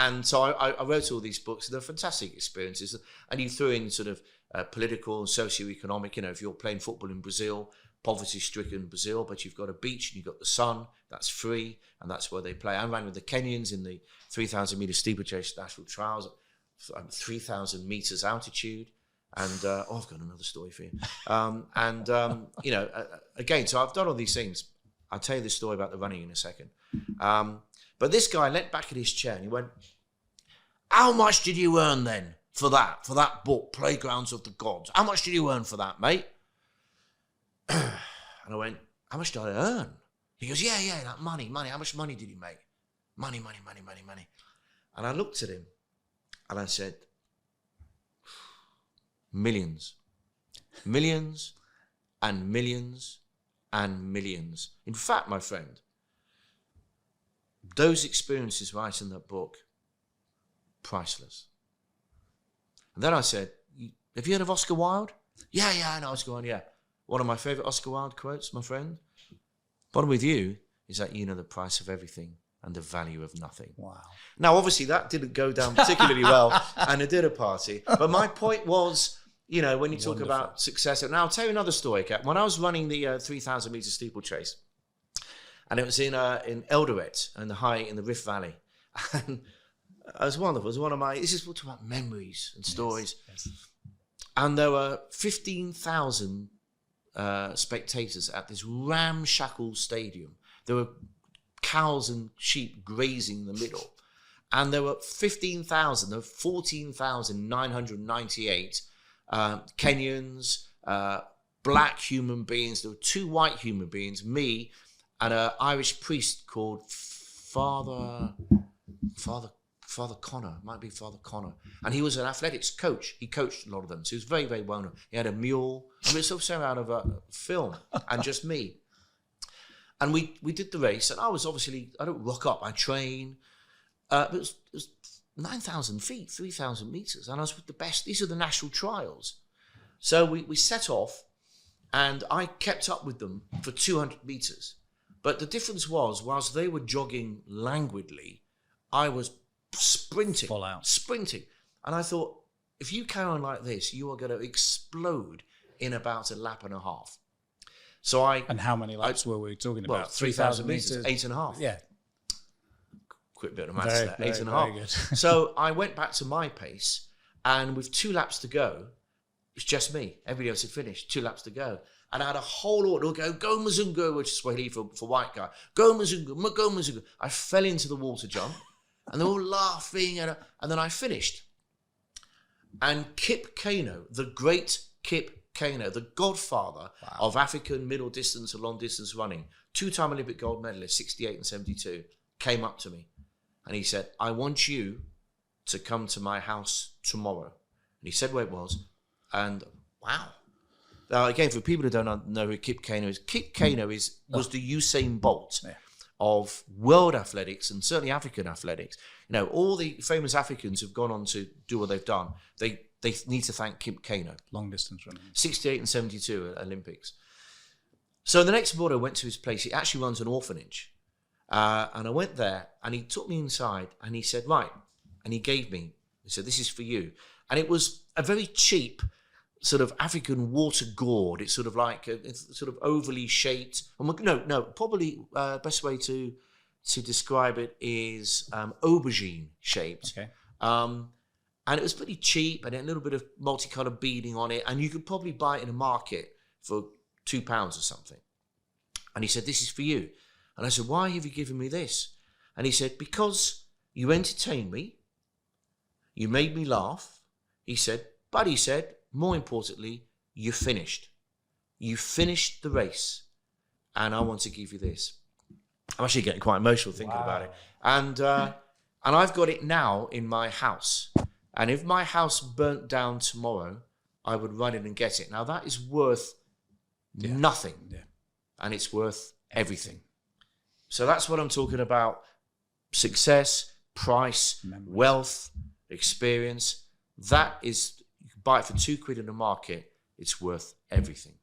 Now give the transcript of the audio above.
And so I wrote all these books. They're fantastic experiences. And you threw in sort of political, socio-economic, if you're playing football in Brazil, poverty-stricken Brazil, but you've got a beach and you've got the sun, that's free, and that's where they play. I ran with the Kenyans in the 3,000-metre steeplechase national trials, 3,000 metres altitude. And, I've got another story for you. Again, so I've done all these things. I'll tell you the story about the running in a second. But this guy leant back in his chair and he went, "How much did you earn then for that book, Playgrounds of the Gods? How much did you earn for that, mate?" And I went, "How much did I earn?" He goes, yeah, that money. How much money did you make? Money. And I looked at him and I said, millions and millions and millions. In fact, my friend, those experiences right in that book, priceless. And then I said, "Have you heard of Oscar Wilde?" Yeah, I know Oscar Wilde, yeah. One of my favourite Oscar Wilde quotes, my friend. Bottom with you is that you know the price of everything and the value of nothing. Wow. Now, obviously, that didn't go down particularly well and a dinner party. But my point was, when you talk about success. Now, I'll tell you another story, Cap. When I was running the 3,000-metre steeplechase, and it was in Eldoret, in the Rift Valley. And it was wonderful. It was one of my, this is what about memories and stories. Yes. And there were 15,000 spectators at this ramshackle stadium. There were cows and sheep grazing in the middle. And there were 15,000, there were 14,998 Kenyans, black human beings. There were 2 white human beings, me and an Irish priest called Father Connor, might be Father Connor. And he was an athletics coach. He coached a lot of them. So he was very, very well known. He had a mule. I mean, it's also out of a film and just me. And we did the race. And I was obviously, I don't rock up, I train. But it was 9,000 feet, 3,000 meters. And I was with the best. These are the national trials. So we set off and I kept up with them for 200 meters. But the difference was, whilst they were jogging languidly, I was sprinting. Full out. Sprinting. And I thought, if you carry on like this, you are going to explode in about a lap and a half. So And how many laps were we talking about? Well, 3,000 meters, 8.5. Yeah. Quick bit of maths there, 8.5. Good. So I went back to my pace, and with 2 laps to go, it's just me. Everybody else had finished. 2 laps to go. And I had a whole order go Mzungu, which is Swahili for white guy. Go Mzungu. I fell into the water jump, and they were all laughing, and then I finished. And Kip Keino, the great Kip Keino, the godfather of African middle distance and long distance running, 2-time Olympic gold medalist, 68 and 72, came up to me. And he said, "I want you to come to my house tomorrow." And he said where it was. And wow. Now, again, for people who don't know who Kip Keino is, Kip Keino was the Usain Bolt of world athletics and certainly African athletics. All the famous Africans who've gone on to do what they've done, they need to thank Kip Keino. Long distance running. 68 and 72 at Olympics. So the next morning I went to his place. He actually runs an orphanage. And I went there and he took me inside and he said, "Right." And he said, "This is for you." And it was a very cheap sort of African water gourd. It's sort of like it's sort of overly shaped. No, probably best way to describe it is aubergine shaped. Okay. And it was pretty cheap and a little bit of multicolored beading on it. And you could probably buy it in a market for £2 or something. And he said, "This is for you." And I said, "Why have you given me this?" And he said, "Because you entertained me. You made me laugh." He said, "But," he said, "more importantly, you finished. You finished the race. And I want to give you this." I'm actually getting quite emotional thinking about it. And I've got it now in my house. And if my house burnt down tomorrow, I would run in and get it. Now, that is worth nothing. Yeah. And it's worth everything. So that's what I'm talking about. Success, price, wealth, experience. That is, you can buy it for £2 in the market. It's worth everything.